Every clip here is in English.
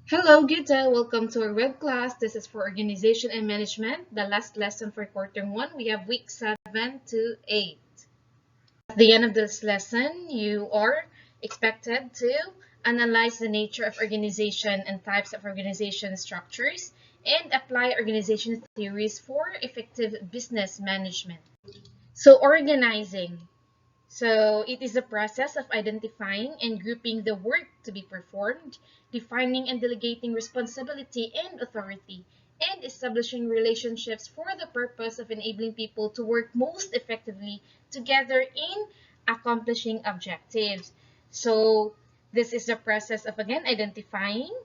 Hello, good day. Welcome to our web class. This is for Organization and Management, the last lesson for quarter one. We have week 7 to 8. At the end of this lesson, you are expected to analyze the nature of organization and types of organization structures and apply organization theories for effective business management. So, organizing. So it is a process of identifying and grouping the work to be performed, defining and delegating responsibility and authority, and establishing relationships for the purpose of enabling people to work most effectively together in accomplishing objectives. So this is the process of, again, identifying,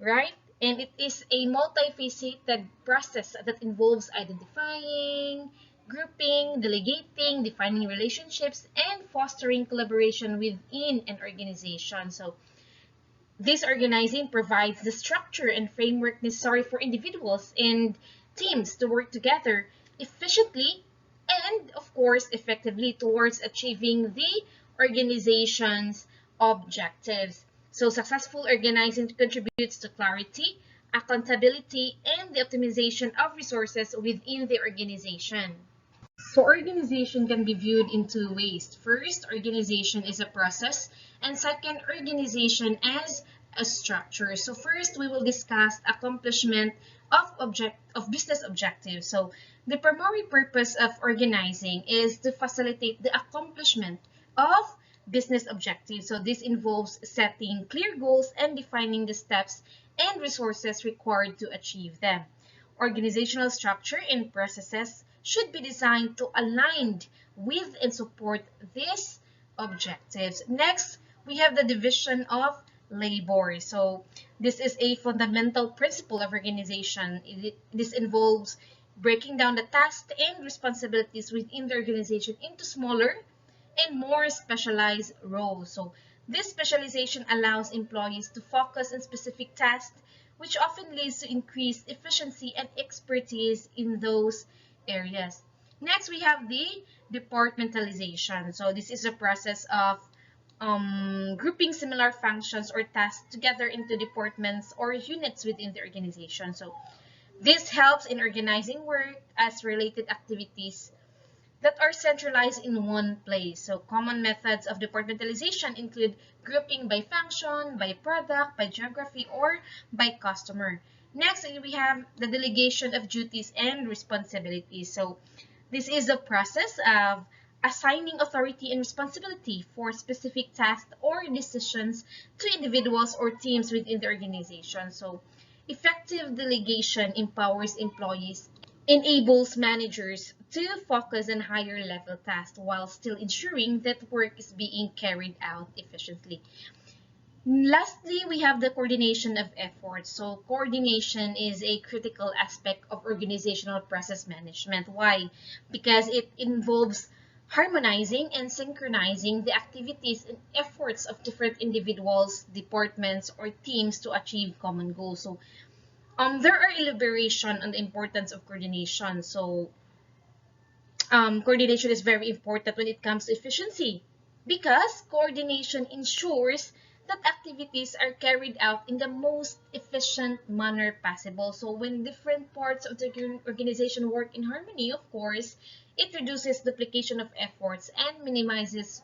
right? And it is a multifaceted process that involves identifying, grouping, delegating, defining relationships, and fostering collaboration within an organization. So this organizing provides the structure and framework necessary for individuals and teams to work together efficiently and, of course, effectively towards achieving the organization's objectives. So successful organizing contributes to clarity, accountability, and the optimization of resources within the organization. So organization can be viewed in two ways. First, organization is a process, and second, organization as a structure. So first, we will discuss accomplishment of business objectives. So the primary purpose of organizing is to facilitate the accomplishment of business objectives. So this involves setting clear goals and defining the steps and resources required to achieve them. Organizational structure and processes should be designed to align with and support these objectives. Next, we have the division of labor. So this is a fundamental principle of organization. This involves breaking down the tasks and responsibilities within the organization into smaller and more specialized roles. So this specialization allows employees to focus on specific tasks, which often leads to increased efficiency and expertise in those areas. Next, we have the departmentalization. So this is a process of grouping similar functions or tasks together into departments or units within the organization. So this helps in organizing work as related activities that are centralized in one place. So common methods of departmentalization include grouping by function, by product, by geography, or by customer. Next, we have the delegation of duties and responsibilities. So this is a process of assigning authority and responsibility for specific tasks or decisions to individuals or teams within the organization. So effective delegation empowers employees, enables managers to focus on higher level tasks while still ensuring that work is being carried out efficiently. Lastly, we have the coordination of efforts. So coordination is a critical aspect of organizational process management. Why? Because it involves harmonizing and synchronizing the activities and efforts of different individuals, departments, or teams to achieve common goals. So there are elaboration on the importance of coordination. So coordination is very important when it comes to efficiency because coordination ensures that activities are carried out in the most efficient manner possible. So when different parts of the organization work in harmony, of course, it reduces duplication of efforts and minimizes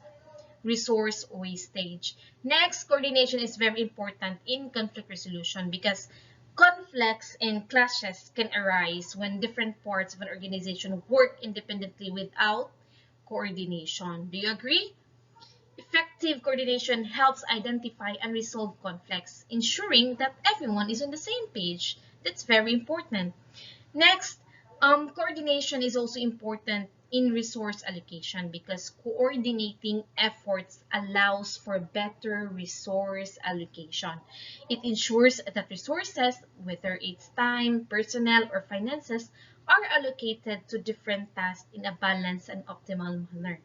resource wastage. Next, coordination is very important in conflict resolution because conflicts and clashes can arise when different parts of an organization work independently without coordination. Do you agree? Effective coordination helps identify and resolve conflicts, ensuring that everyone is on the same page. That's very important. Next, coordination is also important in resource allocation because coordinating efforts allows for better resource allocation. It ensures that resources, whether it's time, personnel, or finances, are allocated to different tasks in a balanced and optimal manner.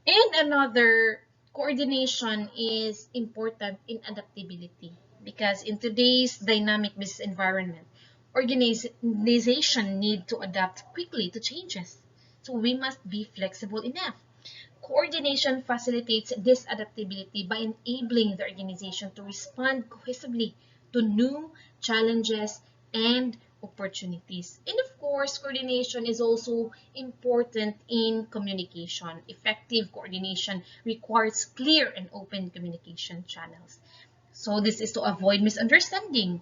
And another, coordination is important in adaptability because in today's dynamic business environment, organization need to adapt quickly to changes. So we must be flexible enough. Coordination facilitates this adaptability by enabling the organization to respond cohesively to new challenges and opportunities. And of course, coordination is also important in communication. Effective coordination requires clear and open communication channels. So this is to avoid misunderstanding.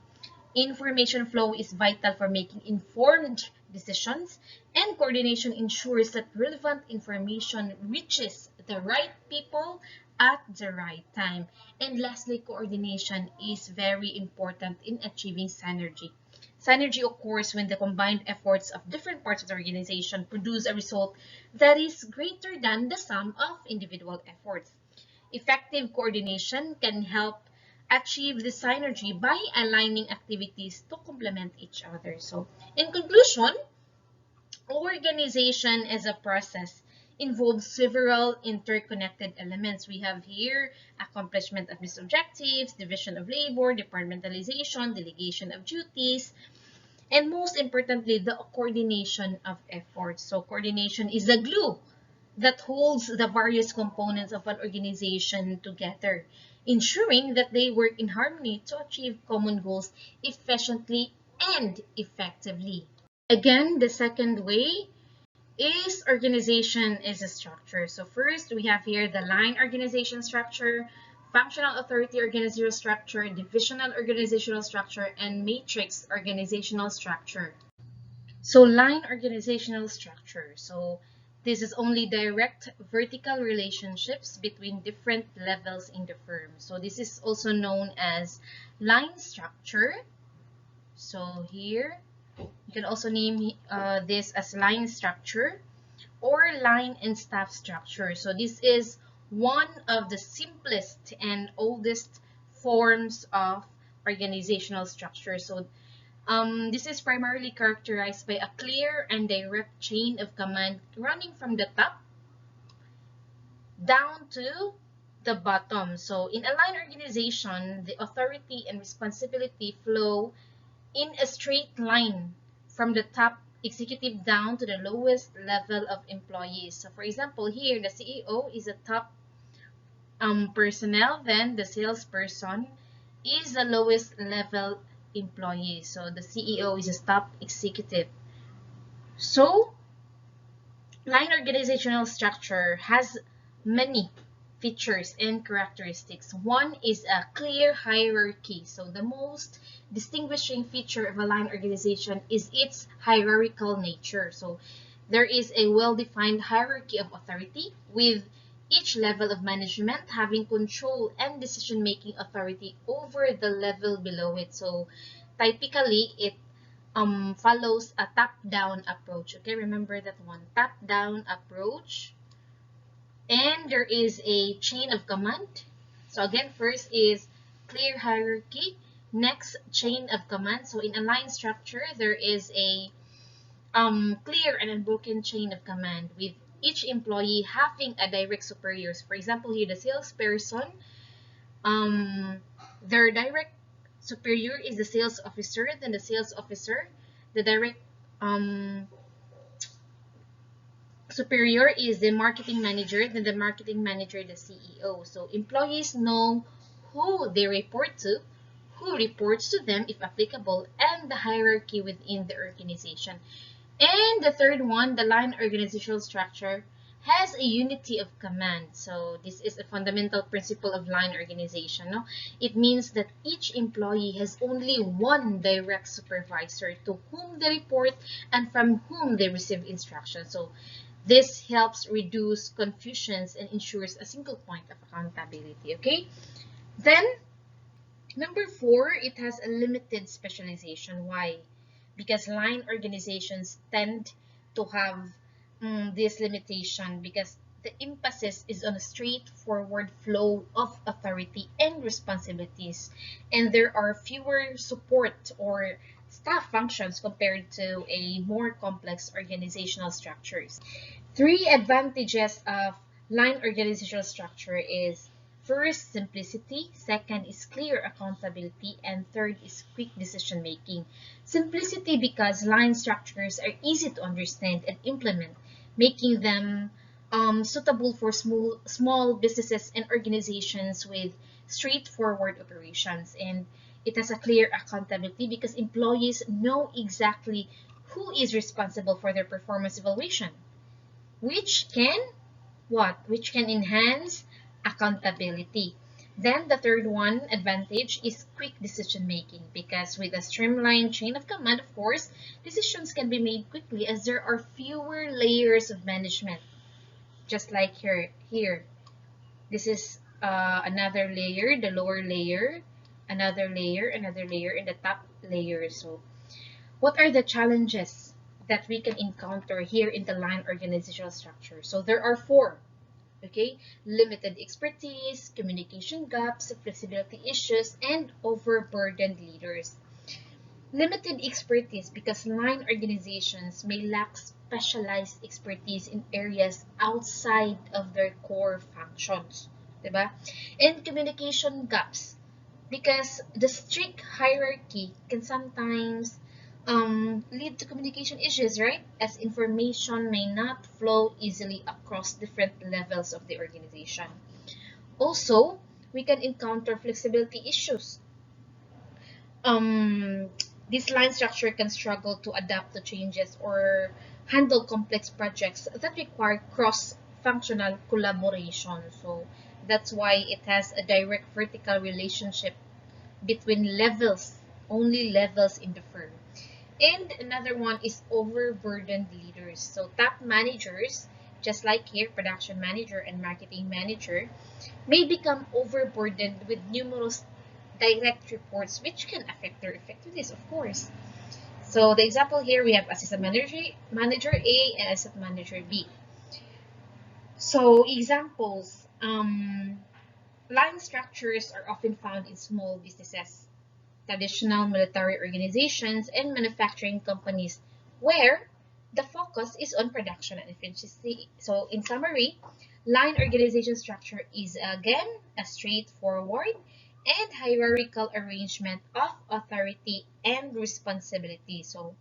Information flow is vital for making informed decisions, and coordination ensures that relevant information reaches the right people at the right time. And lastly, coordination is very important in achieving synergy. Synergy occurs when the combined efforts of different parts of the organization produce a result that is greater than the sum of individual efforts. Effective coordination can help achieve the synergy by aligning activities to complement each other. So, in conclusion, organization as a process involves several interconnected elements. We have here accomplishment of these objectives, division of labor, departmentalization, delegation of duties, and most importantly, the coordination of efforts. So coordination is the glue that holds the various components of an organization together, ensuring that they work in harmony to achieve common goals efficiently and effectively. Again, the second way is organization is a structure. So first, we have here the line organization structure, functional authority organizational structure, divisional organizational structure, and matrix organizational structure. So line organizational structure. So this is only direct vertical relationships between different levels in the firm. So this is also known as line structure. So here, you can also name this as line structure or line and staff structure. So this is one of the simplest and oldest forms of organizational structure. So this is primarily characterized by a clear and direct chain of command running from the top down to the bottom. So in a line organization, the authority and responsibility flow in a straight line from the top executive down to the lowest level of employees. So for example, here the CEO is a top personnel, then the salesperson is the lowest level employee. So the CEO is a top executive. So line organizational structure has many features and characteristics. One is a clear hierarchy. So the most distinguishing feature of a line organization is its hierarchical nature. So there is a well-defined hierarchy of authority, with each level of management having control and decision-making authority over the level below it. So typically, it follows a top-down approach. Okay, remember that one, top-down approach. And there is a chain of command. So again, first is clear hierarchy, next chain of command. So in a line structure, there is a clear and unbroken chain of command, with each employee having a direct superior. So for example, here the salesperson, their direct superior is the sales officer, then the sales officer, the direct superior is the marketing manager, then the marketing manager, the CEO. So employees know who they report to, who reports to them if applicable, and the hierarchy within the organization. And the third one, the line organizational structure, has a unity of command. So this is a fundamental principle of line organization. No? It means that each employee has only one direct supervisor to whom they report and from whom they receive instructions. So this helps reduce confusions and ensures a single point of accountability. Okay. Then number 4, it has a limited specialization. Why? Because line organizations tend to have this limitation because the emphasis is on a straightforward flow of authority and responsibilities, and there are fewer support or staff functions compared to a more complex organizational structures. 3 advantages of line organizational structure is: first, simplicity. Second is clear accountability. And third is quick decision making. Simplicity because line structures are easy to understand and implement, making them suitable for small businesses and organizations with straightforward operations. And It has a clear accountability because employees know exactly who is responsible for their performance evaluation, which can what? Which can enhance accountability. Then the third one advantage is quick decision making because with a streamlined chain of command, of course, decisions can be made quickly as there are fewer layers of management. Just like here, this is another layer, the lower layer, another layer, and the top layer. So what are the challenges that we can encounter here in the line organizational structure? So there are four. Okay, limited expertise, communication gaps, flexibility issues, and overburdened leaders. Limited expertise because line organizations may lack specialized expertise in areas outside of their core functions, diba? And communication gaps because the strict hierarchy can sometimes lead to communication issues, right? As information may not flow easily across different levels of the organization. Also, we can encounter flexibility issues. um, this line structure can struggle to adapt to changes or handle complex projects that require cross-functional collaboration. So that's why it has a direct vertical relationship between levels, only levels in the firm. And another one is overburdened leaders. So top managers, just like here, production manager and marketing manager, may become overburdened with numerous direct reports which can affect their effectiveness, of course. So the example here, we have assistant manager A and assistant manager B. So examples, line structures are often found in small businesses, traditional military organizations, and manufacturing companies where the focus is on production and efficiency. So in summary, line organization structure is again a straightforward and hierarchical arrangement of authority and responsibility. So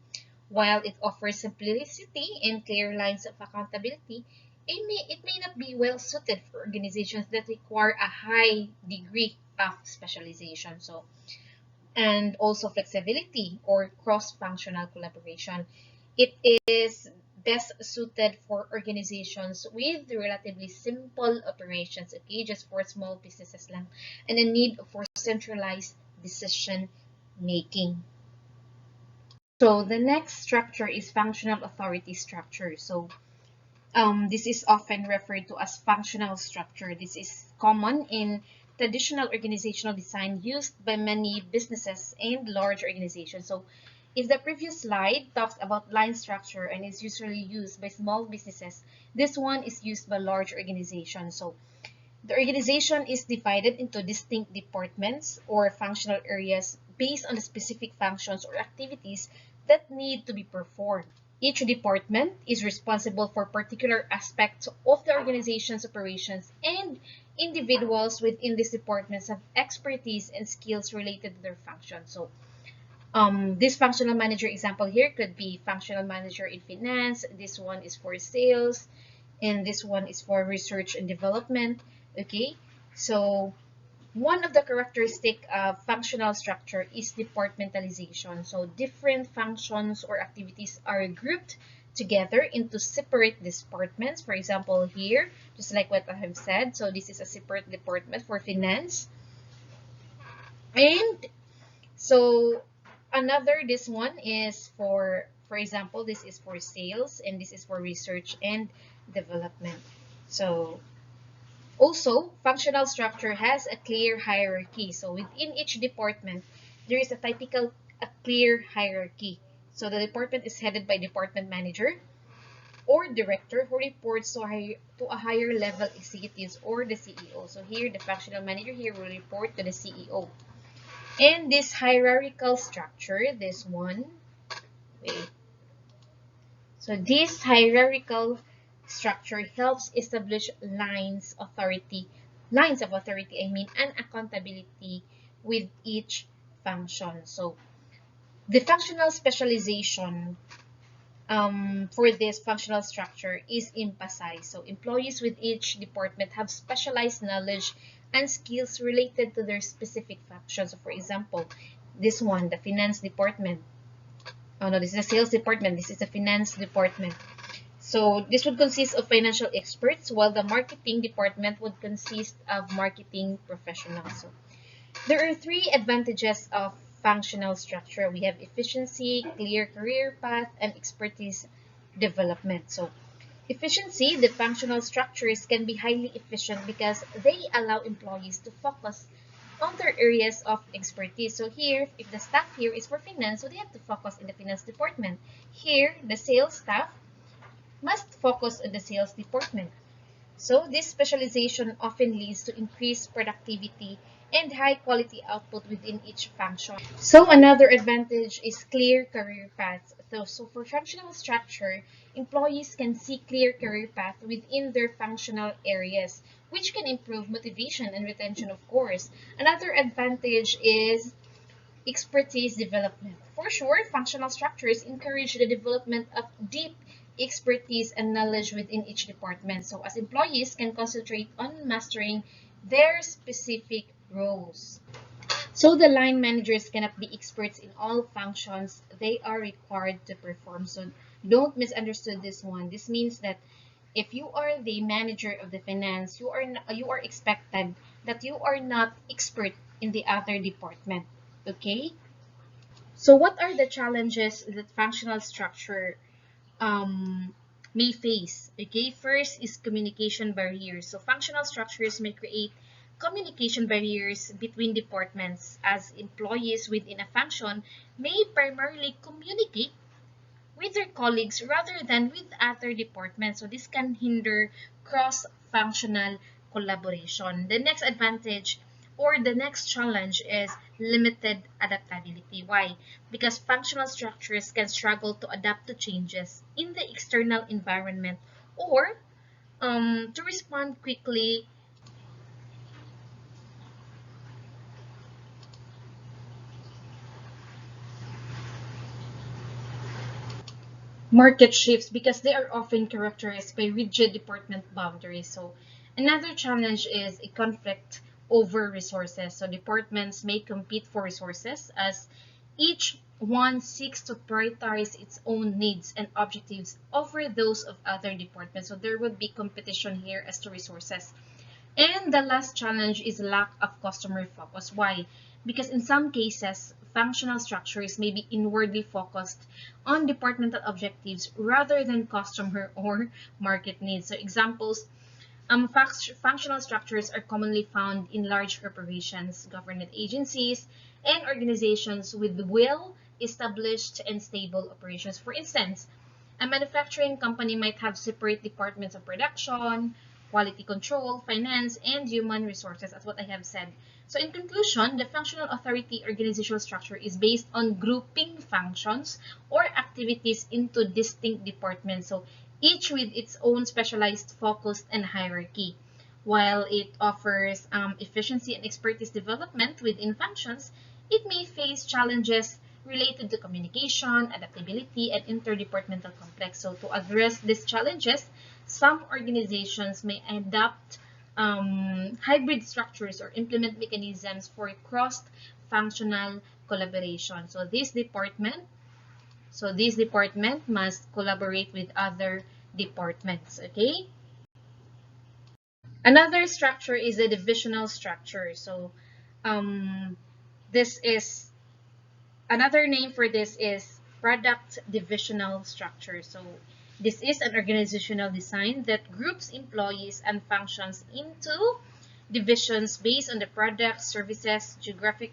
while it offers simplicity and clear lines of accountability, it may not be well suited for organizations that require a high degree of specialization. So and also flexibility or cross-functional collaboration. It is best suited for organizations with relatively simple operations, okay, just for small businesses lang, and a need for centralized decision making. So the next structure is functional authority structure. So this is often referred to as functional structure. This is common in traditional organizational design used by many businesses and large organizations. So if the previous slide talks about line structure and is usually used by small businesses, this one is used by large organizations. So the organization is divided into distinct departments or functional areas based on the specific functions or activities that need to be performed. Each department is responsible for particular aspects of the organization's operations, and individuals within these departments have expertise and skills related to their function. So, this functional manager example here could be functional manager in finance. This one is for sales, and this one is for research and development. Okay, so one of the characteristic of functional structure is departmentalization. So different functions or activities are grouped together into separate departments. For example, here, just like what I have said, so this is a separate department for finance. And so this one is for example, this is for sales and this is for research and development. So also, functional structure has a clear hierarchy. So within each department, there is a clear hierarchy. So the department is headed by department manager or director who reports to a higher level executives or the CEO. So here, the functional manager here will report to the CEO. And this hierarchical structure, this one, wait. So this hierarchical structure helps establish lines of authority, and accountability with each function. So the functional specialization for this functional structure is emphasized. So employees with each department have specialized knowledge and skills related to their specific functions. So for example, this one, the finance department. Oh no, this is the sales department. This is the finance department. So this would consist of financial experts, while the marketing department would consist of marketing professionals. So there are three advantages of functional structure. We have efficiency, clear career path, and expertise development. So efficiency, the functional structures can be highly efficient because they allow employees to focus on their areas of expertise. So here, if the staff here is for finance, so they have to focus in the finance department. Here, the sales staff must focus on the sales department. So this specialization often leads to increased productivity and high quality output within each function. So another advantage is clear career paths. So for functional structure, employees can see clear career path within their functional areas, which can improve motivation and retention, of course. Another advantage is expertise development. For sure, functional structures encourage the development of deep expertise and knowledge within each department. So as employees can concentrate on mastering their specific roles. So the line managers cannot be experts in all functions they are required to perform. So don't misunderstand this one. This means that if you are the manager of the finance, you are expected that you are not expert in the other department. Okay? So what are the challenges that functional structure may face? Okay, first is communication barriers. So functional structures may create communication barriers between departments, as employees within a function may primarily communicate with their colleagues rather than with other departments. So this can hinder cross-functional collaboration. The next advantage or the next challenge is limited adaptability. Why? Because functional structures can struggle to adapt to changes in the external environment or to respond quickly market shifts because they are often characterized by rigid department boundaries. So another challenge is a conflict over resources. So departments may compete for resources as each one seeks to prioritize its own needs and objectives over those of other departments. So there would be competition here as to resources. And the last challenge is lack of customer focus. Why? Because in some cases, functional structures may be inwardly focused on departmental objectives rather than customer or market needs. So examples, functional structures are commonly found in large corporations, government agencies, and organizations with well-established and stable operations. For instance, a manufacturing company might have separate departments of production, quality control, finance, and human resources, as what I have said. So in conclusion, the functional authority organizational structure is based on grouping functions or activities into distinct departments, so each with its own specialized focus and hierarchy. While it offers efficiency and expertise development within functions, it may face challenges related to communication, adaptability, and interdepartmental complex. So to address these challenges, some organizations may adopt hybrid structures or implement mechanisms for cross-functional collaboration. So this department must collaborate with other departments. Okay. Another structure is the divisional structure. So this is another name for this is product divisional structure. So this is an organizational design that groups employees and functions into divisions based on the products, services, geographic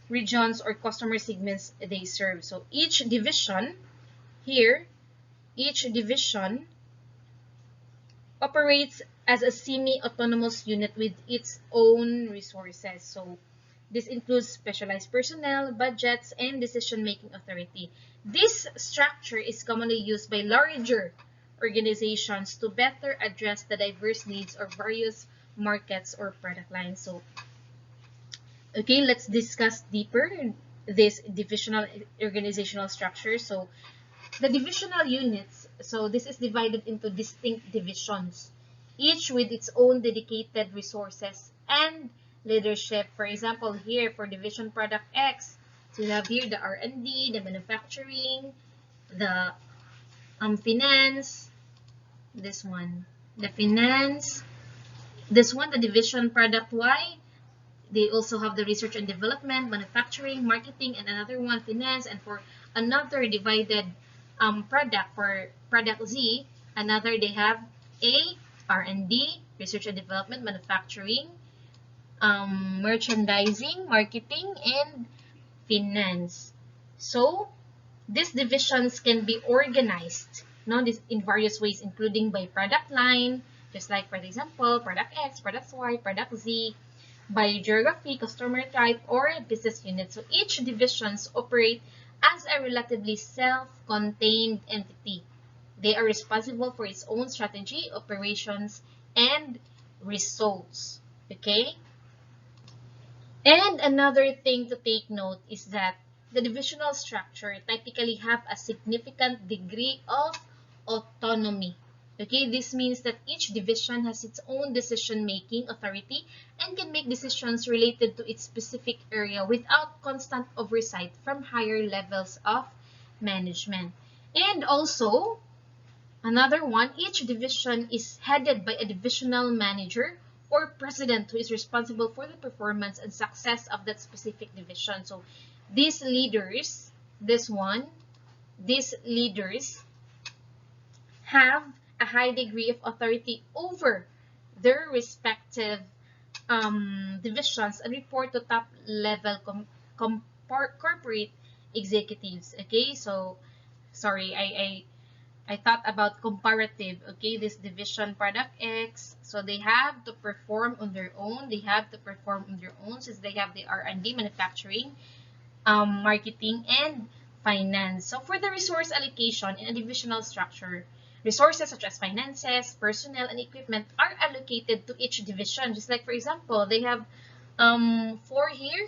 regions, or customer segments they serve. So each division here, each division operates as a semi-autonomous unit with its own resources. So this includes specialized personnel, budgets, and decision-making authority. This structure is commonly used by larger organizations to better address the diverse needs of various markets or product lines. So, okay, let's discuss deeper this divisional organizational structure. So, the divisional units, so this is divided into distinct divisions, each with its own dedicated resources and leadership. For example, here for division product X, so you have here the R&D, the manufacturing, the finance, this one, the finance, this one, the division product Y. They also have the research and development, manufacturing, marketing, and another one, finance. And for another divided product, for product Z, another they have A, R&D, research and development, manufacturing, merchandising, marketing, and finance. So these divisions can be organized in various ways, including by product line, just like, for example, product X, product Y, product Z, by geography, customer type, or business unit. So each divisions operate as a relatively self-contained entity. They are responsible for its own strategy, operations, and results. Okay? And another thing to take note is that the divisional structure typically have a significant degree of autonomy. Okay, this means that each division has its own decision-making authority and can make decisions related to its specific area without constant oversight from higher levels of management. And also, another one, each division is headed by a divisional manager or president who is responsible for the performance and success of that specific division. So these leaders, these leaders have a high degree of authority over their respective divisions and report to top level corporate executives. Okay, so sorry, I thought about comparative. Okay, this division product X, so they have to perform on their own. They have to perform on their own since they have the R&D, manufacturing, marketing, and finance. So for the resource allocation in a divisional structure, resources such as finances, personnel, and equipment are allocated to each division. Just like, for example, they have 4 here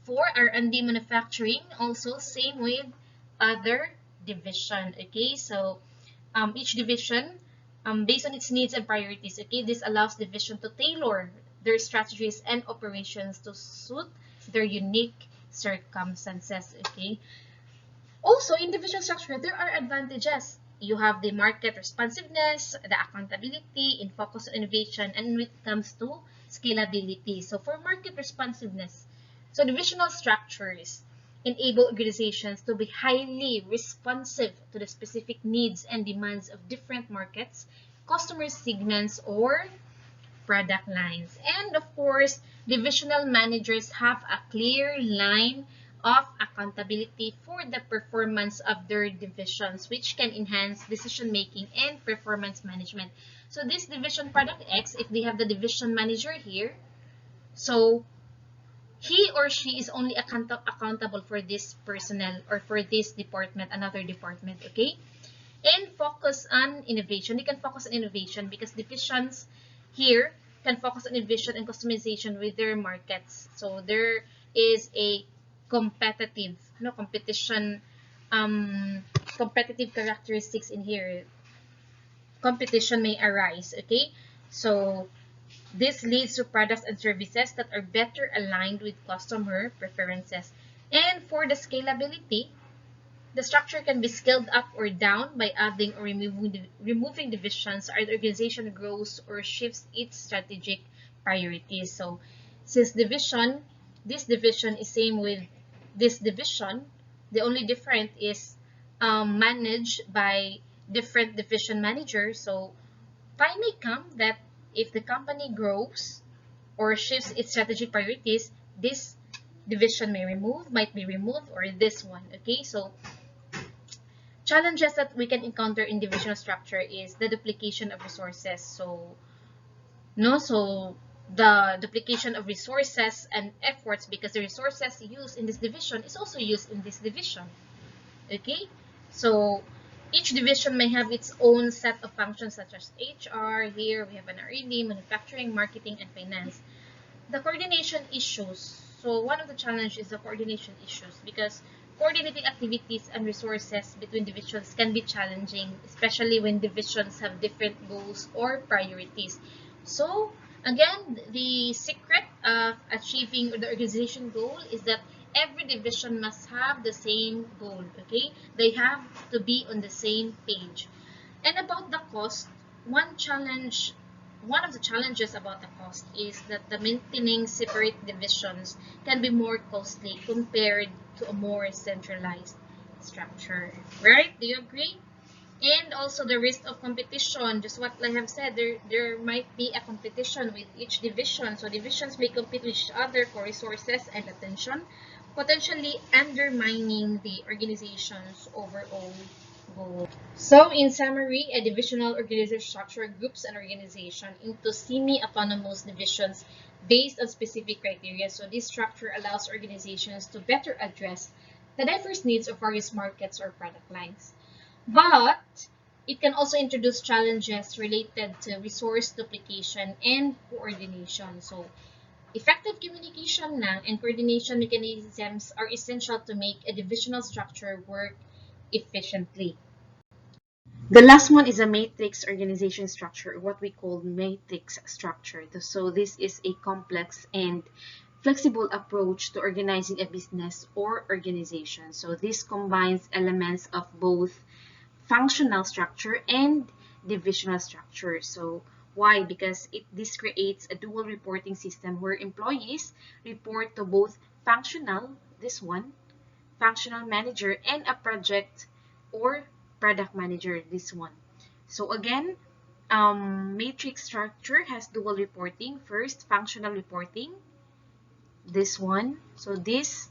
for R&D, manufacturing. Also, same with other division. Okay, so each division, based on its needs and priorities, okay, this allows division to tailor their strategies and operations to suit their unique circumstances. Okay, also in division structure there are advantages. You have the market responsiveness, the accountability, in focus on innovation, and when it comes to scalability. So for market responsiveness, so divisional structures enable organizations to be highly responsive to the specific needs and demands of different markets, customer segments, or product lines. And of course, divisional managers have a clear line of accountability for the performance of their divisions, which can enhance decision making and performance management. So this division product X, if they have the division manager here, so he or she is only accountable for this personnel or for this department, another department, okay? And focus on innovation. They can focus on innovation because divisions here can focus on innovation and customization with their markets. So there is a competitive, competitive characteristics in here. Competition may arise, okay? So this leads to products and services that are better aligned with customer preferences. And for the scalability, the structure can be scaled up or down by adding or removing divisions as the organization grows or shifts its strategic priorities. So since this division is same with this division, the only different is managed by different division managers. So time may come that if the company grows or shifts its strategic priorities, this division might be removed, or this one. Okay, so challenges that we can encounter in divisional structure is the duplication of resources. So the duplication of resources and efforts, because the resources used in this division is also used in this division. Okay, so each division may have its own set of functions such as HR. Here we have an R&D, manufacturing, marketing, and finance. The coordination issues. So one of the challenges is the coordination issues, because coordinating activities and resources between divisions can be challenging, especially when divisions have different goals or priorities. So Again, the secret of achieving the organization goal is that every division must have the same goal, okay? They have to be on the same page. And about the cost, one of the challenges about the cost is that the maintaining separate divisions can be more costly compared to a more centralized structure. Right? Do you agree? And also the risk of competition, just what I have said, there might be a competition with each division. So divisions may compete with each other for resources and attention, potentially undermining the organization's overall goal. So in summary, a divisional organization structure groups an organization into semi-autonomous divisions based on specific criteria. So this structure allows organizations to better address the diverse needs of various markets or product lines. But it can also introduce challenges related to resource duplication and coordination. So effective communication na and coordination mechanisms are essential to make a divisional structure work efficiently. The last one is a matrix organization structure, what we call matrix structure. So this is a complex and flexible approach to organizing a business or organization. So this combines elements of both functional structure and divisional structure. So why? Because this creates a dual reporting system where employees report to both functional, this one, functional manager, and a project or product manager, this one. So again, matrix structure has dual reporting. First, functional reporting, this one. So this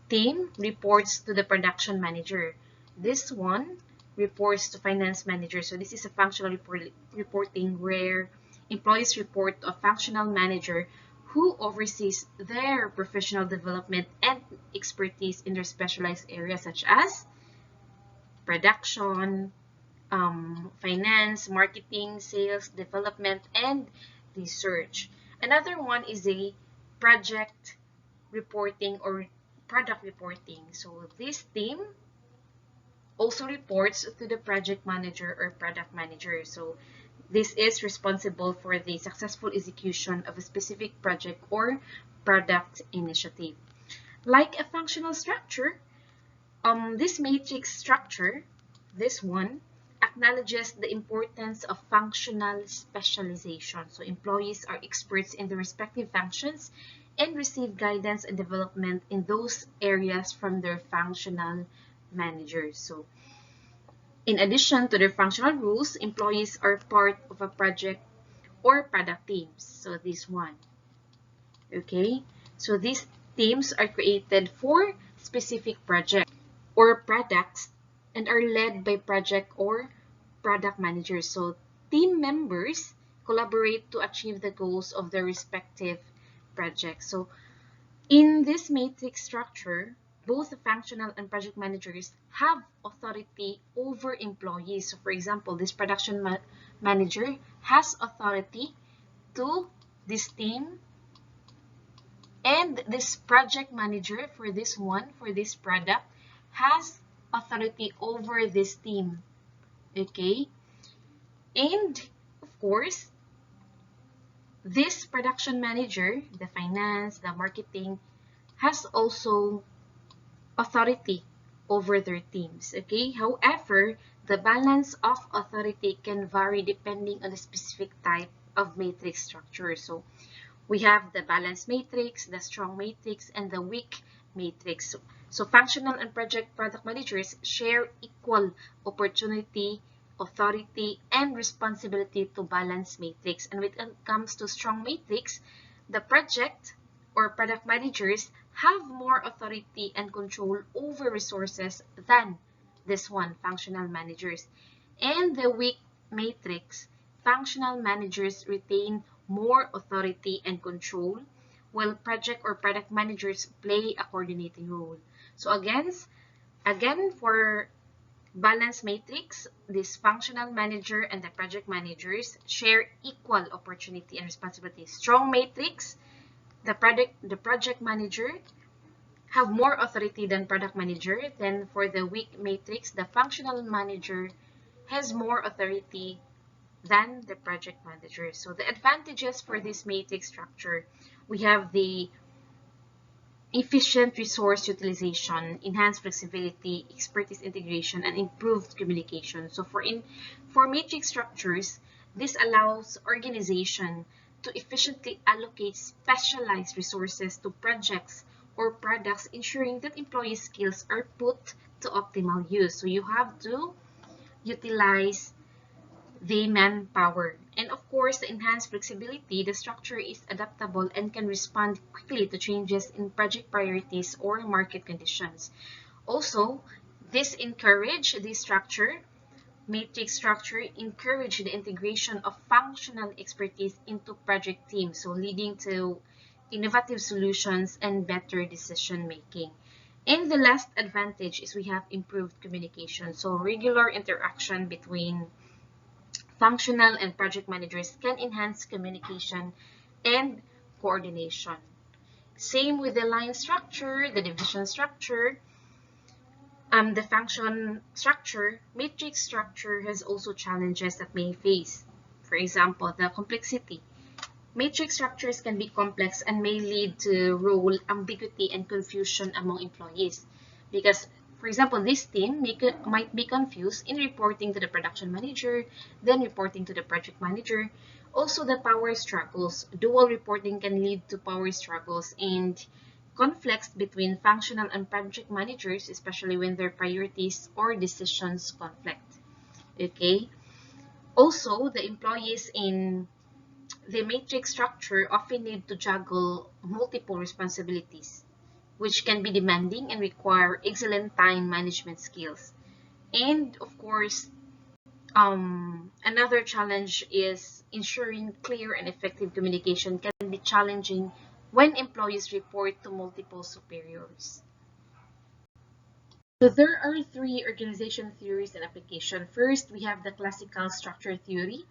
team reports to the production manager. This one reports to finance manager. So this is a functional reporting where employees report to a functional manager who oversees their professional development and expertise in their specialized areas such as production, finance, marketing, sales, development, and research. Another one is a project reporting or product reporting. So this team also reports to the project manager or product manager. So this is responsible for the successful execution of a specific project or product initiative. Like a functional structure, this matrix structure, this one, acknowledges the importance of functional specialization. So employees are experts in their respective functions and receive guidance and development in those areas from their functional managers. So in addition to their functional rules, employees are part of a project or product teams. So this one, okay? So these teams are created for specific projects or products and are led by project or product managers. So team members collaborate to achieve the goals of their respective projects. So in this matrix structure, both the functional and project managers have authority over employees. So for example, this production manager has authority to this team, and this project manager for this one, for this product, has authority over this team. Okay? And of course, this production manager, the finance, the marketing, has also authority over their teams. Okay? However, the balance of authority can vary depending on the specific type of matrix structure. So we have the balanced matrix, the strong matrix, and the weak matrix. So functional and project product managers share equal opportunity, authority, and responsibility to balance matrix. And when it comes to strong matrix, the project or product managers have more authority and control over resources than this one, functional managers. And the weak matrix, functional managers retain more authority and control, while project or product managers play a coordinating role. So again for balance matrix, this functional manager and the project managers share equal opportunity and responsibility. Strong matrix, the project manager have more authority than product manager. Then for the weak matrix, the functional manager has more authority than the project manager. So the advantages for this matrix structure, we have the efficient resource utilization, enhanced flexibility, expertise integration, and improved communication. So for matrix structures, this allows organization to efficiently allocate specialized resources to projects or products, ensuring that employee skills are put to optimal use. So you have to utilize the manpower. And of course, the enhanced flexibility, the structure is adaptable and can respond quickly to changes in project priorities or market conditions. Also, this structure, matrix structure, encourage the integration of functional expertise into project teams, so leading to innovative solutions and better decision making. And the last advantage is we have improved communication. So regular interaction between functional and project managers can enhance communication and coordination. Same with the line structure, the division structure, the function structure, matrix structure has also challenges that may face. For example, the complexity. Matrix structures can be complex and may lead to role ambiguity and confusion among employees. Because, for example, this team might be confused in reporting to the production manager, then reporting to the project manager. Also, the power struggles. Dual reporting can lead to power struggles and conflicts between functional and project managers, especially when their priorities or decisions conflict. Okay. Also, the employees in the matrix structure often need to juggle multiple responsibilities, which can be demanding and require excellent time management skills. And of course, another challenge is ensuring clear and effective communication can be challenging when employees report to multiple superiors. So there are three organization theories and application. First, we have the classical structure theory,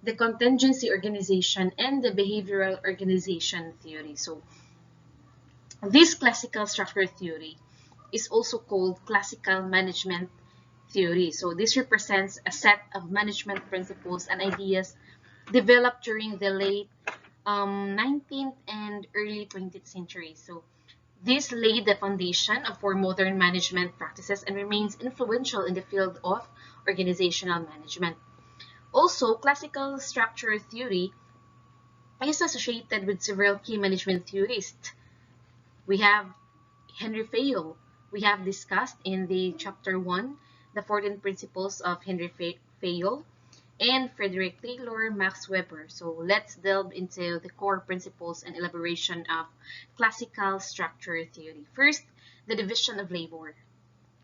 the contingency organization, and the behavioral organization theory. So this classical structure theory is also called classical management theory. So this represents a set of management principles and ideas developed during the late 19th and early 20th century. So this laid the foundation for modern management practices and remains influential in the field of organizational management. Also, classical structure theory is associated with several key management theorists. We have Henry Fayol. We have discussed in the chapter 1 the 14 principles of Henry Fayol, and Frederick Taylor, Max Weber. So let's delve into the core principles and elaboration of classical structure theory. First, the division of labor.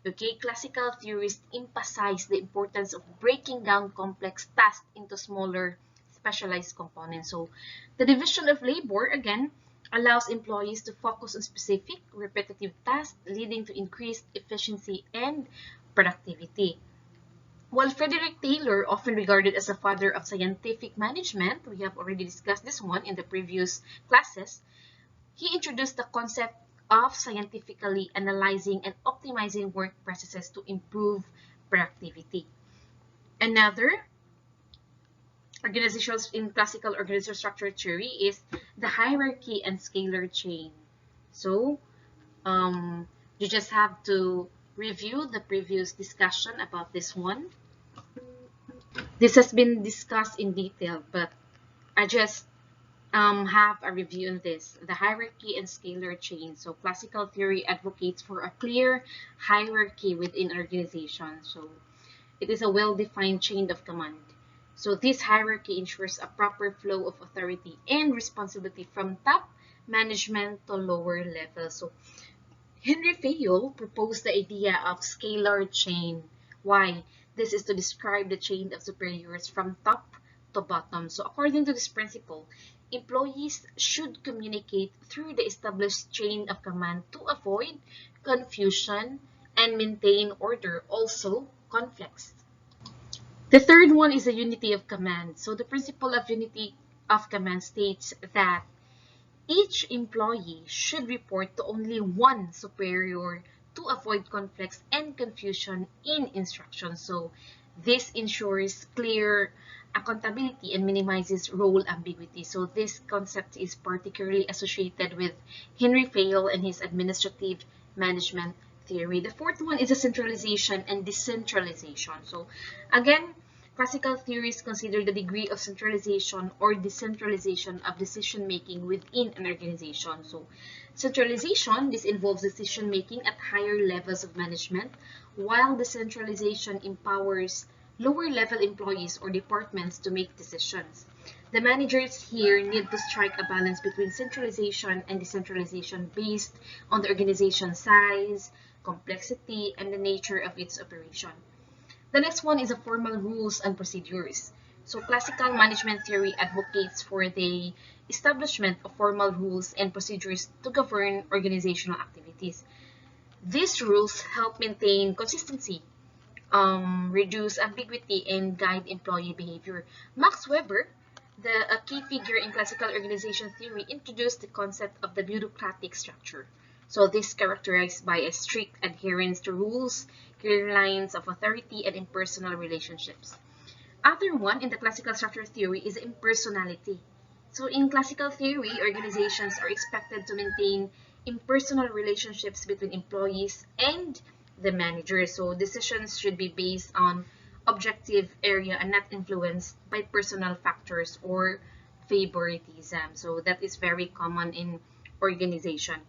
Okay, classical theorists emphasize the importance of breaking down complex tasks into smaller, specialized components. So the division of labor, again, allows employees to focus on specific, repetitive tasks, leading to increased efficiency and productivity. While Frederick Taylor, often regarded as a father of scientific management, we have already discussed this one in the previous classes, he introduced the concept of scientifically analyzing and optimizing work processes to improve productivity. Another organizational in classical organizational structure theory is the hierarchy and scalar chain. So you just have to review the previous discussion about this one. This has been discussed in detail, but I just have a review on this. The hierarchy and scalar chain. So classical theory advocates for a clear hierarchy within an organization. So it is a well-defined chain of command. So this hierarchy ensures a proper flow of authority and responsibility from top management to lower levels. So Henry Fayol proposed the idea of scalar chain. Why? This is to describe the chain of superiors from top to bottom. So according to this principle, employees should communicate through the established chain of command to avoid confusion and maintain order, also conflicts. The third one is the unity of command. So the principle of unity of command states that each employee should report to only one superior to avoid conflicts and confusion in instructions. So this ensures clear accountability and minimizes role ambiguity. So this concept is particularly associated with Henry Fayol and his administrative management theory. The fourth one is a centralization and decentralization. So again, classical theories consider the degree of centralization or decentralization of decision making within an organization. So centralization, this involves decision making at higher levels of management, while decentralization empowers lower level employees or departments to make decisions. The managers here need to strike a balance between centralization and decentralization based on the organization's size, complexity, and the nature of its operation. The next one is a formal rules and procedures. So classical management theory advocates for the establishment of formal rules and procedures to govern organizational activities. These rules help maintain consistency, reduce ambiguity, and guide employee behavior. Max Weber, a key figure in classical organization theory, introduced the concept of the bureaucratic structure. So this is characterized by a strict adherence to rules, clear lines of authority, and impersonal relationships. Other one in the classical structure theory is impersonality. So in classical theory, organizations are expected to maintain impersonal relationships between employees and the manager. So decisions should be based on objective area and not influenced by personal factors or favoritism. So that is very common in organization.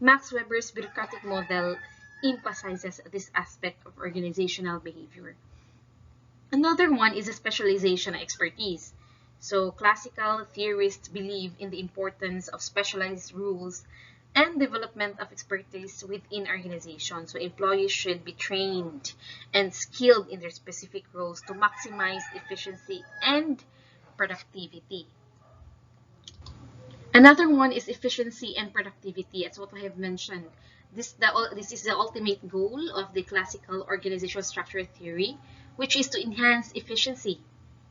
Max Weber's bureaucratic model emphasizes this aspect of organizational behavior. Another one is a specialization expertise. So classical theorists believe in the importance of specialized rules and development of expertise within organizations. So employees should be trained and skilled in their specific roles to maximize efficiency and productivity. Another one is efficiency and productivity, as what I have mentioned. This is the ultimate goal of the classical organizational structure theory, which is to enhance efficiency,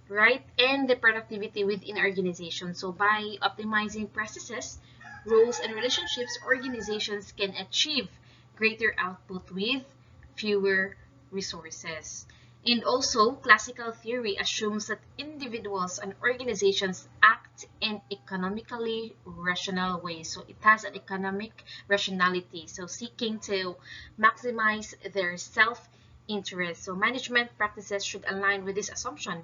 right, and the productivity within organizations. So by optimizing processes, roles, and relationships, organizations can achieve greater output with fewer resources. And also, classical theory assumes that individuals and organizations act in economically rational ways. So it has an economic rationality, so seeking to maximize their self-interest. So management practices should align with this assumption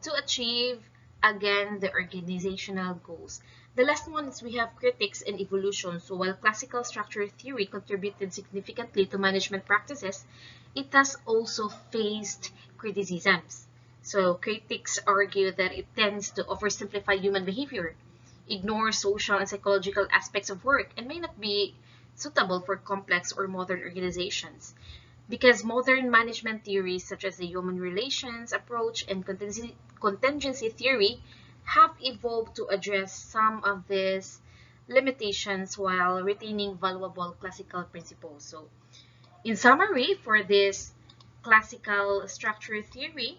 to achieve, again, the organizational goals. The last one is we have critics and evolution. So while classical structure theory contributed significantly to management practices, it has also faced criticisms. So critics argue that it tends to oversimplify human behavior, ignore social and psychological aspects of work, and may not be suitable for complex or modern organizations. Because modern management theories such as the human relations approach and contingency theory have evolved to address some of these limitations while retaining valuable classical principles. So in summary, for this classical structure theory,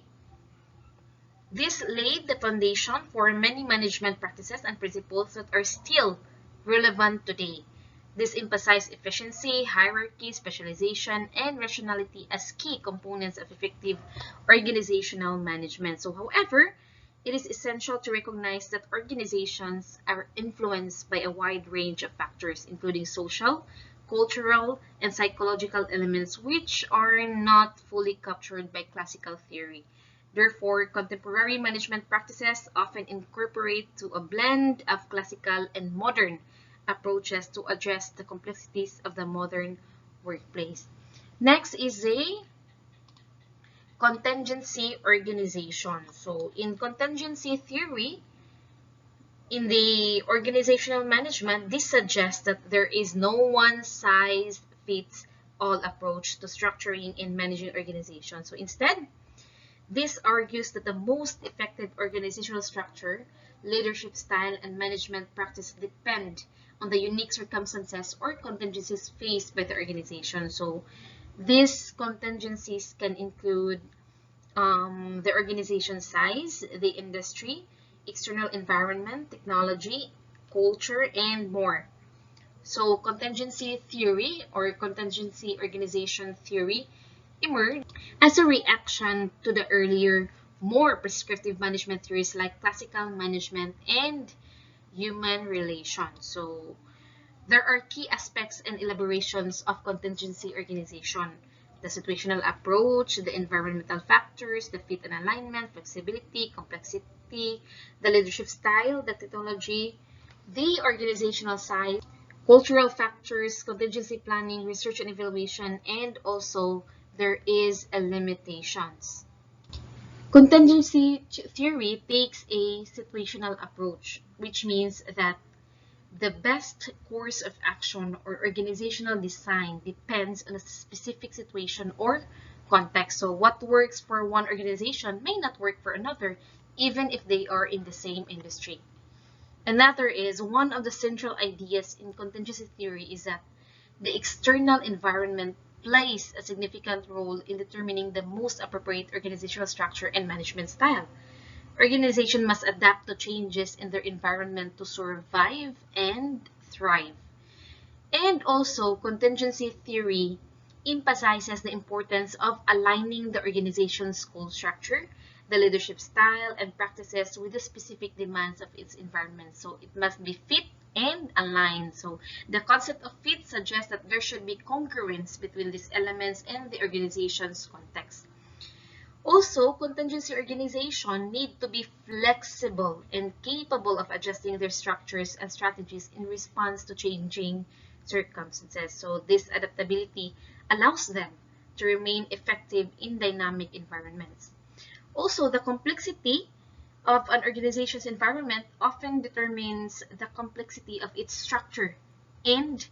this laid the foundation for many management practices and principles that are still relevant today. This emphasized efficiency, hierarchy, specialization, and rationality as key components of effective organizational management. So, however, it is essential to recognize that organizations are influenced by a wide range of factors, including social, cultural, and psychological elements, which are not fully captured by classical theory. Therefore, contemporary management practices often incorporate to a blend of classical and modern approaches to address the complexities of the modern workplace. Next is a contingency organization. So in contingency theory, in the organizational management, this suggests that there is no one-size-fits-all approach to structuring and managing organizations. So instead, this argues that the most effective organizational structure, leadership style, and management practice depend on the unique circumstances or contingencies faced by the organization. So these contingencies can include the organization size, the industry, external environment, technology, culture, and more. So contingency theory or contingency organization theory emerged as a reaction to the earlier more prescriptive management theories like classical management and human relations. So there are key aspects and elaborations of contingency organization: the situational approach, the environmental factors, the fit and alignment, flexibility, complexity, the leadership style, the technology, the organizational size, cultural factors, contingency planning, research and evaluation, and also there is a limitations. Contingency theory takes a situational approach, which means that the best course of action or organizational design depends on a specific situation or context. So what works for one organization may not work for another, even if they are in the same industry. Another is, one of the central ideas in contingency theory is that the external environment plays a significant role in determining the most appropriate organizational structure and management style. Organization must adapt to changes in their environment to survive and thrive. And also, contingency theory emphasizes the importance of aligning the organization's goal structure, the leadership style, and practices with the specific demands of its environment. So it must be fit and aligned. So the concept of fit suggests that there should be congruence between these elements and the organization's context. Also, contingency organization need to be flexible and capable of adjusting their structures and strategies in response to changing circumstances. So this adaptability allows them to remain effective in dynamic environments. Also, the complexity of an organization's environment often determines the complexity of its structure and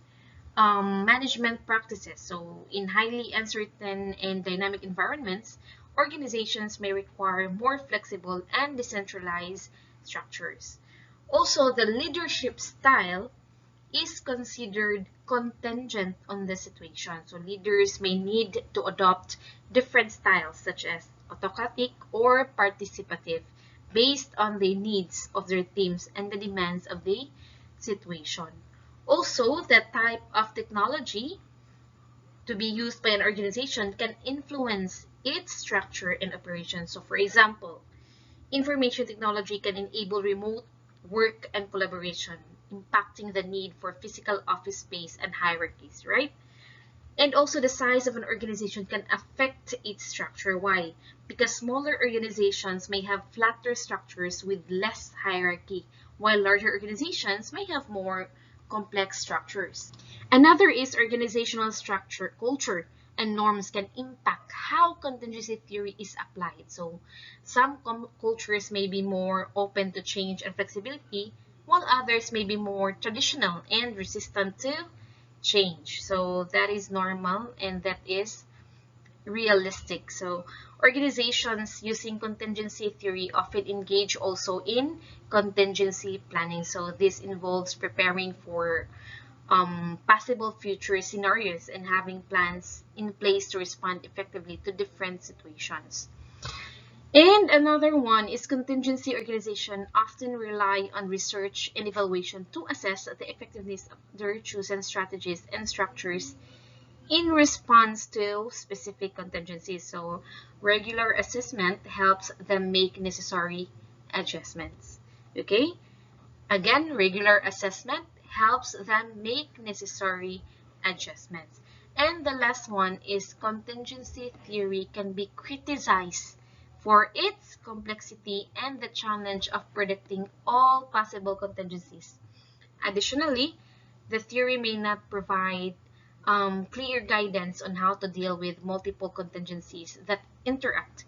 management practices. So in highly uncertain and dynamic environments, organizations may require more flexible and decentralized structures. Also, the leadership style is considered contingent on the situation. So leaders may need to adopt different styles such as autocratic or participative based on the needs of their teams and the demands of the situation. Also, the type of technology to be used by an organization can influence its structure and operation. So for example, information technology can enable remote work and collaboration, impacting the need for physical office space and hierarchies, right? And also the size of an organization can affect its structure. Why? Because smaller organizations may have flatter structures with less hierarchy, while larger organizations may have more complex structures. Another is organizational structure, culture, and norms can impact how contingency theory is applied. So some cultures may be more open to change and flexibility, while others may be more traditional and resistant to change. So that is normal and that is realistic. So organizations using contingency theory often engage also in contingency planning. So this involves preparing for possible future scenarios and having plans in place to respond effectively to different situations. And another one is contingency organization often rely on research and evaluation to assess the effectiveness of their chosen strategies and structures in response to specific contingencies. So regular assessment helps them make necessary adjustments. Okay? Again, regular assessment helps them make necessary adjustments. And the last one is contingency theory can be criticized for its complexity and the challenge of predicting all possible contingencies. Additionally, the theory may not provide clear guidance on how to deal with multiple contingencies that interact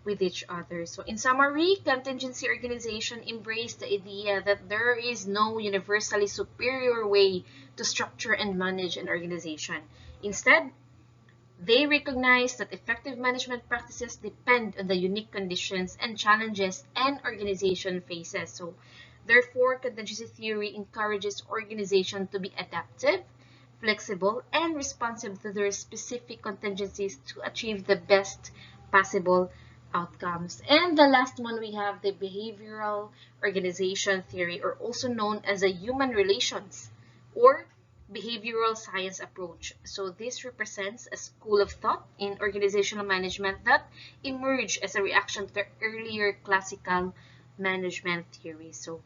with each other. So in summary, contingency organization embrace the idea that there is no universally superior way to structure and manage an organization. Instead, they recognize that effective management practices depend on the unique conditions and challenges an organization faces. So therefore, contingency theory encourages organizations to be adaptive, flexible, and responsive to their specific contingencies to achieve the best possible outcomes. And the last one, we have the behavioral organization theory, or also known as a human relations or behavioral science approach. So this represents a school of thought in organizational management that emerged as a reaction to the earlier classical management theory. So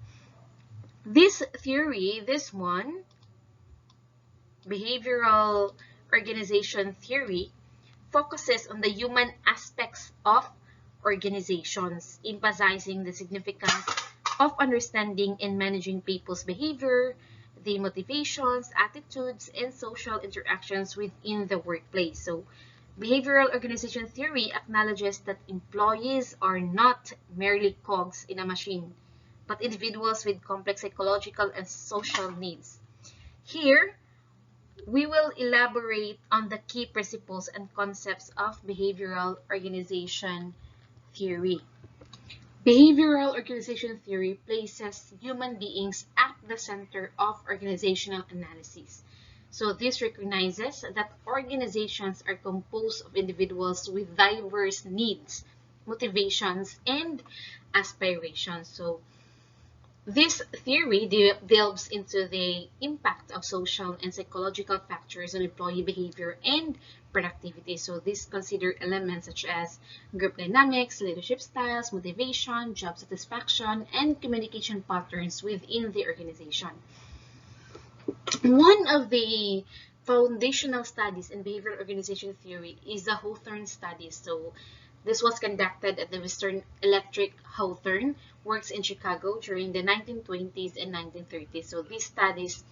this theory, this one, behavioral organization theory, focuses on the human aspects of organizations, emphasizing the significance of understanding and managing people's behavior, the motivations, attitudes, and social interactions within the workplace. So, behavioral organization theory acknowledges that employees are not merely cogs in a machine, but individuals with complex psychological and social needs. Here, we will elaborate on the key principles and concepts of behavioral organization theory. Behavioral organization theory places human beings at the center of organizational analysis. So this recognizes that organizations are composed of individuals with diverse needs, motivations, and aspirations. So this theory delves into the impact of social and psychological factors on employee behavior and productivity. So these consider elements such as group dynamics, leadership styles, motivation, job satisfaction, and communication patterns within the organization. One of the foundational studies in behavioral organization theory is the Hawthorne studies. So this was conducted at the Western Electric Hawthorne Works in Chicago during the 1920s and 1930s. So these studies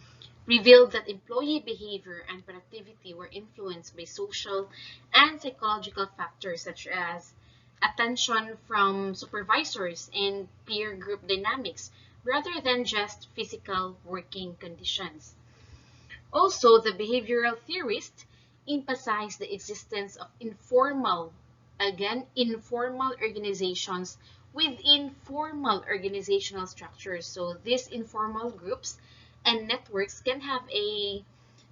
revealed that employee behavior and productivity were influenced by social and psychological factors such as attention from supervisors and peer group dynamics rather than just physical working conditions. Also, the behavioral theorists emphasize the existence of informal organizations within formal organizational structures. So these informal groups and networks can have a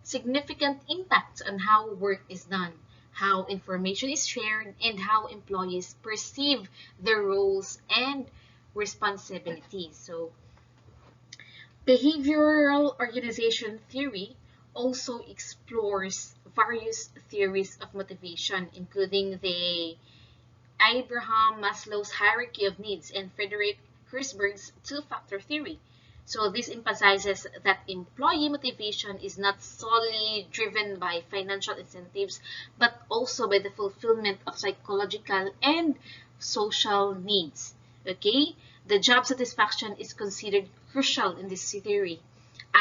significant impact on how work is done, how information is shared, and how employees perceive their roles and responsibilities. So behavioral organization theory also explores various theories of motivation, including the Abraham Maslow's hierarchy of needs and Frederick Herzberg's two-factor theory. So this emphasizes that employee motivation is not solely driven by financial incentives, but also by the fulfillment of psychological and social needs. Okay, the job satisfaction is considered crucial in this theory,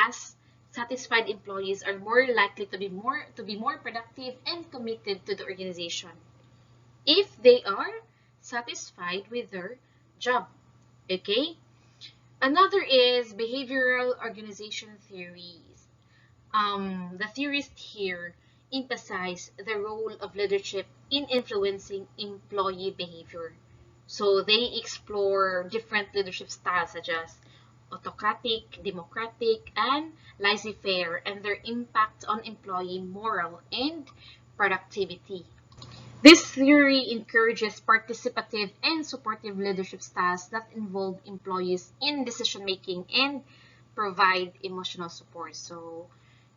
as satisfied employees are more likely to be more productive and committed to the organization if they are satisfied with their job. Okay? Another is behavioral organization theories. The theorists here emphasize the role of leadership in influencing employee behavior. So they explore different leadership styles such as autocratic, democratic, and laissez-faire and their impact on employee morale and productivity. This theory encourages participative and supportive leadership styles that involve employees in decision-making and provide emotional support. So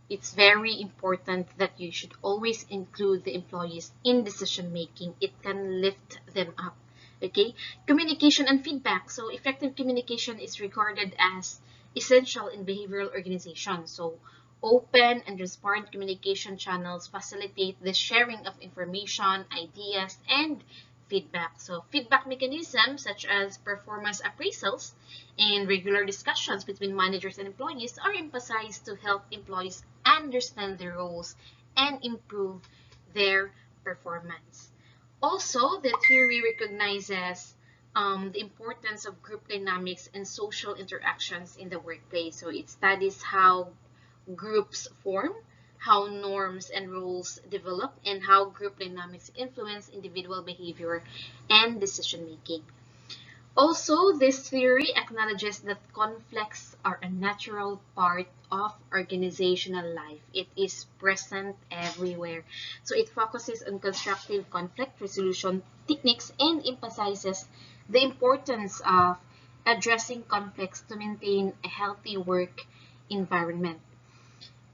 it's very important that you should always include the employees in decision-making. It can lift them up. Okay, communication and feedback. So effective communication is regarded as essential in behavioral organization. So open and transparent communication channels facilitate the sharing of information, ideas, and feedback. So feedback mechanisms such as performance appraisals and regular discussions between managers and employees are emphasized to help employees understand their roles and improve their performance. Also, the theory recognizes the importance of group dynamics and social interactions in the workplace. So it studies how groups form, how norms and rules develop, and how group dynamics influence individual behavior and decision making. Also, this theory acknowledges that conflicts are a natural part of organizational life. It is present everywhere. So it focuses on constructive conflict resolution techniques and emphasizes the importance of addressing conflicts to maintain a healthy work environment.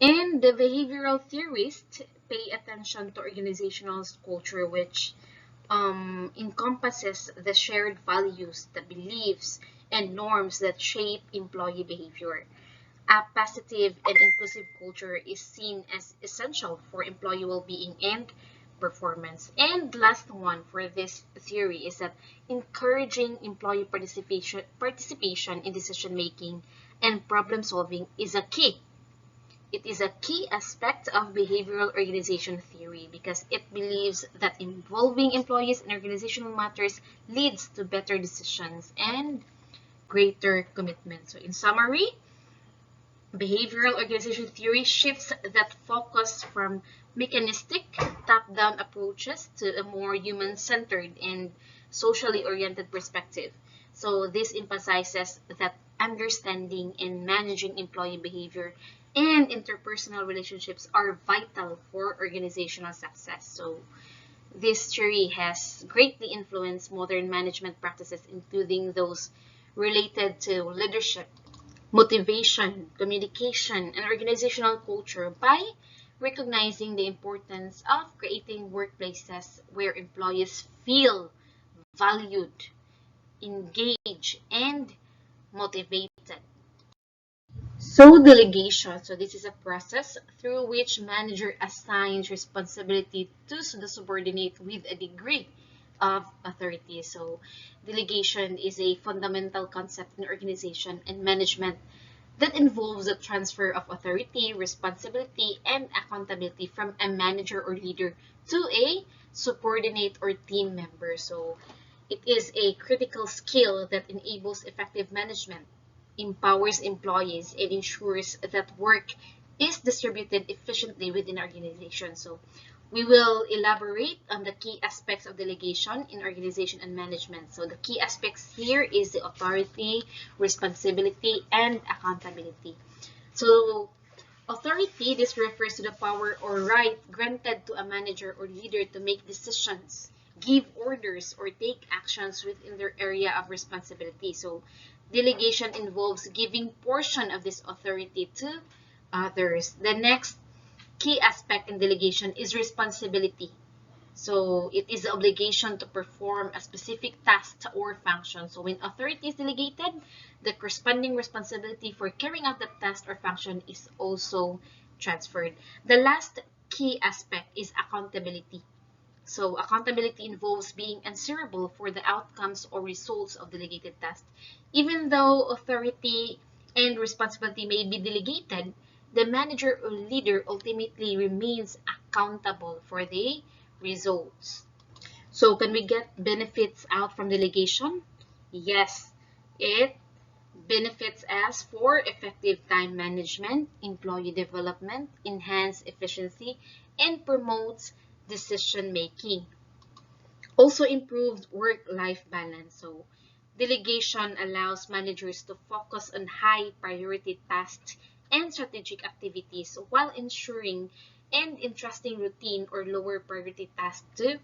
And the behavioral theorists pay attention to organizational culture, which encompasses the shared values, the beliefs, and norms that shape employee behavior. A positive and inclusive culture is seen as essential for employee well-being and performance. And last one for this theory is that encouraging employee participation in decision making and problem solving is a key. It is a key aspect of behavioral organization theory because it believes that involving employees in organizational matters leads to better decisions and greater commitment. So in summary, behavioral organization theory shifts that focus from mechanistic top-down approaches to a more human-centered and socially oriented perspective. So this emphasizes that understanding and managing employee behavior and interpersonal relationships are vital for organizational success. So this theory has greatly influenced modern management practices, including those related to leadership, motivation, communication, and organizational culture by recognizing the importance of creating workplaces where employees feel valued, engaged, and motivated. So delegation. So this is a process through which manager assigns responsibility to the subordinate with a degree of authority. So delegation is a fundamental concept in organization and management that involves the transfer of authority, responsibility, and accountability from a manager or leader to a subordinate or team member. So it is a critical skill that enables effective management, empowers employees, and ensures that work is distributed efficiently within an organization. So we will elaborate on the key aspects of delegation in organization and management. So the key aspects here is the authority, responsibility, and accountability. So authority, this refers to the power or right granted to a manager or leader to make decisions, give orders, or take actions within their area of responsibility. So delegation involves giving portion of this authority to others. The next key aspect in delegation is responsibility. So it is the obligation to perform a specific task or function. So when authority is delegated, the corresponding responsibility for carrying out the task or function is also transferred. The last key aspect is accountability. So accountability involves being answerable for the outcomes or results of delegated tasks. Even though authority and responsibility may be delegated, the manager or leader ultimately remains accountable for the results. So can we get benefits out from delegation? Yes, it benefits us for effective time management, employee development, enhanced efficiency, and promotes decision making. Also improved work-life balance. So delegation allows managers to focus on high priority tasks and strategic activities while ensuring and entrusting routine or lower priority tasks to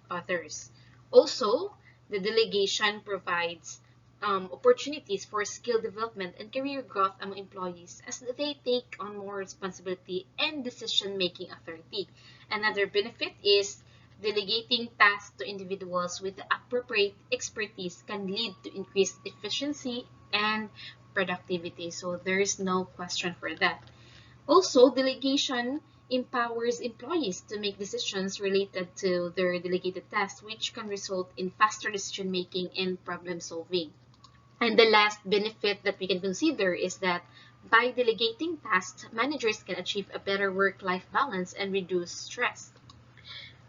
others. Also, the delegation provides opportunities for skill development and career growth among employees as they take on more responsibility and decision-making authority. Another benefit is delegating tasks to individuals with the appropriate expertise can lead to increased efficiency and productivity. So there is no question for that. Also, delegation empowers employees to make decisions related to their delegated tasks, which can result in faster decision making and problem solving. And the last benefit that we can consider is that by delegating tasks, managers can achieve a better work-life balance and reduce stress.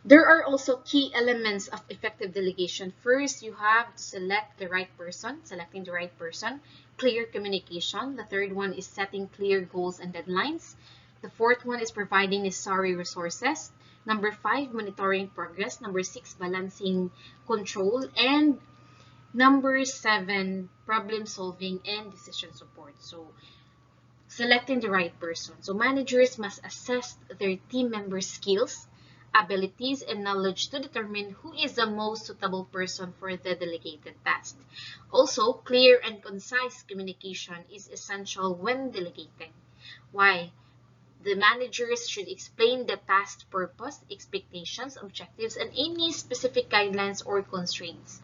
There are also key elements of effective delegation. First, you have to select the right person, selecting the right person, clear communication. The third one is setting clear goals and deadlines. The fourth one is providing necessary resources. Number 5, monitoring progress. Number 6, balancing control. And number 7, problem solving and decision support. So selecting the right person. So managers must assess their team members' skills, abilities, and knowledge to determine who is the most suitable person for the delegated task. Also, clear and concise communication is essential when delegating. Why? The managers should explain the task purpose, expectations, objectives, and any specific guidelines or constraints.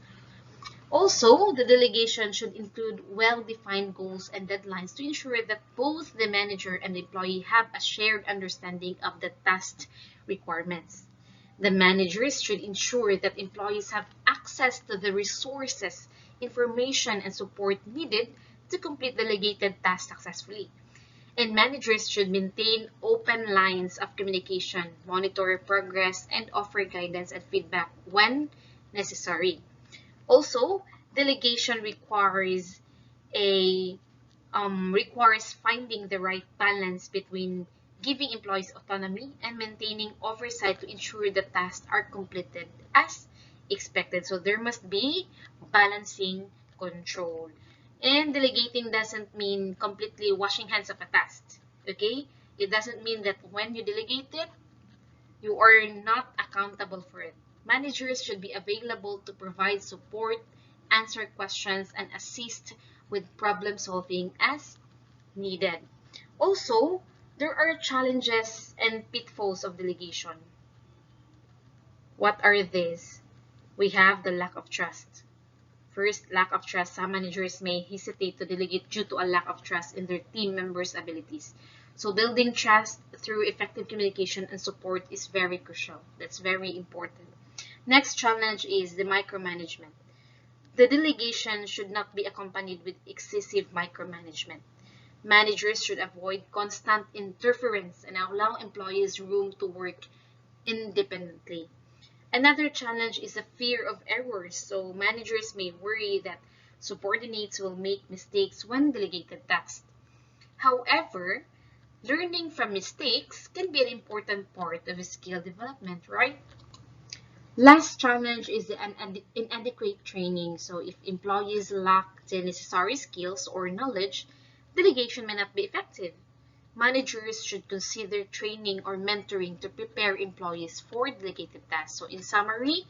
Also, the delegation should include well-defined goals and deadlines to ensure that both the manager and the employee have a shared understanding of the task requirements. The managers should ensure that employees have access to the resources, information, and support needed to complete delegated tasks successfully. And managers should maintain open lines of communication, monitor progress, and offer guidance and feedback when necessary. Also, delegation requires finding the right balance between giving employees autonomy and maintaining oversight to ensure the tasks are completed as expected. So there must be balancing control. And delegating doesn't mean completely washing hands of a task. Okay? It doesn't mean that when you delegate it, you are not accountable for it. Managers should be available to provide support, answer questions, and assist with problem solving as needed. Also, there are challenges and pitfalls of delegation. What are these? We have the lack of trust. First, lack of trust. Some managers may hesitate to delegate due to a lack of trust in their team members' abilities. So building trust through effective communication and support is very crucial. That's very important. Next challenge is the micromanagement. The delegation should not be accompanied with excessive micromanagement. Managers should avoid constant interference and allow employees room to work independently. Another challenge is the fear of errors. So managers may worry that subordinates will make mistakes when delegated tasks. However, learning from mistakes can be an important part of skill development, right? Last challenge is the inadequate training. So if employees lack the necessary skills or knowledge, delegation may not be effective. Managers should consider training or mentoring to prepare employees for delegated tasks. So in summary,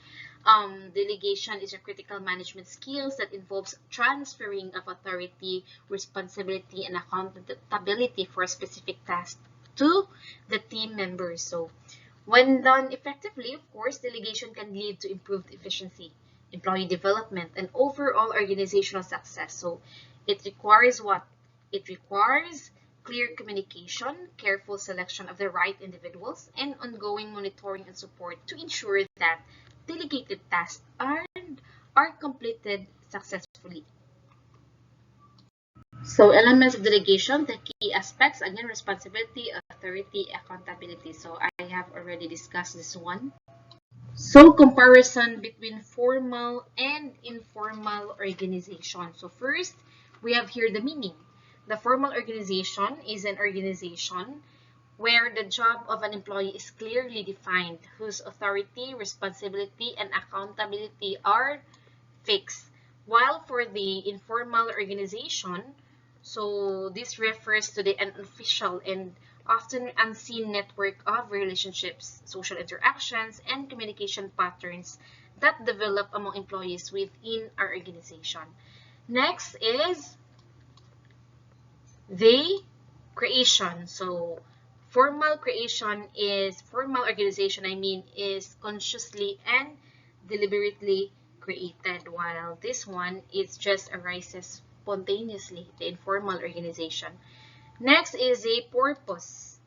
delegation is a critical management skills that involves transferring of authority, responsibility, and accountability for a specific task to the team members. So when done effectively, of course, delegation can lead to improved efficiency, employee development, and overall organizational success. So it requires what? It requires clear communication, careful selection of the right individuals, and ongoing monitoring and support to ensure that delegated tasks are completed successfully. So elements of delegation, the key aspects, again, responsibility, authority, accountability. So I have already discussed this one. So comparison between formal and informal organization. So first, we have here the meaning. The formal organization is an organization where the job of an employee is clearly defined, whose authority, responsibility, and accountability are fixed. While for the informal organization, so this refers to the unofficial and often unseen network of relationships, social interactions, and communication patterns that develop among employees within our organization. Next is the creation. So formal organization, is consciously and deliberately created, while this one is just arises spontaneously, the informal organization. Next is a purpose.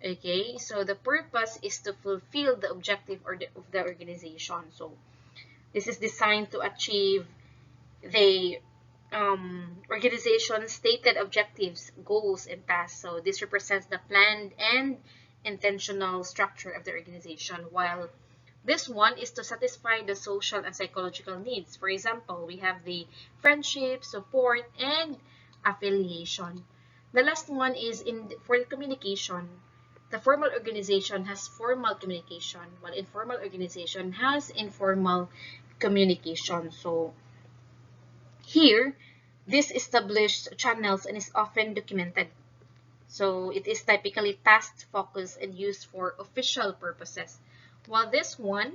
Okay, so the purpose is to fulfill the objective of the organization. So this is designed to achieve the organization's stated objectives, goals, and tasks. So this represents the planned and intentional structure of the organization, while this one is to satisfy the social and psychological needs. For example, we have the friendship, support, and affiliation. The last one is for the communication. The formal organization has formal communication, while informal organization has informal communication. So here, this established channels and is often documented. So it is typically task-focused and used for official purposes. While this one,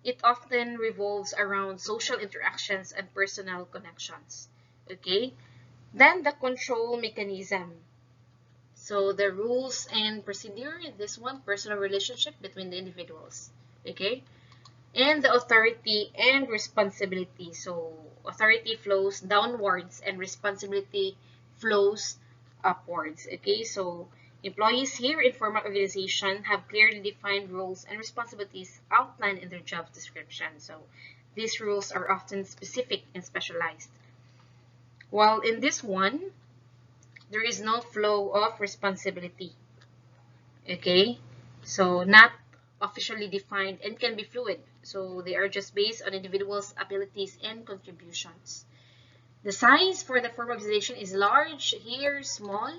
it often revolves around social interactions and personal connections. Okay? Then the control mechanism. So the rules and procedure, this one, personal relationship between the individuals. Okay? And the authority and responsibility. So authority flows downwards and responsibility flows upwards. Okay? So employees here in formal organization have clearly defined roles and responsibilities outlined in their job description. So these rules are often specific and specialized. While in this one, there is no flow of responsibility. Okay? So not officially defined and can be fluid. So they are just based on individuals' abilities and contributions. The size for the formal organization is large, here small,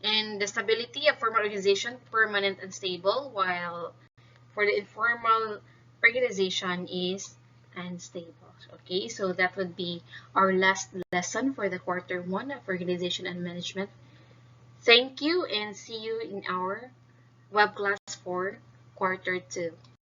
and the stability of formal organization permanent and stable, while for the informal organization is unstable. Okay, so that would be our last lesson for the quarter 1 of organization and management. Thank you and see you in our web class for quarter 2.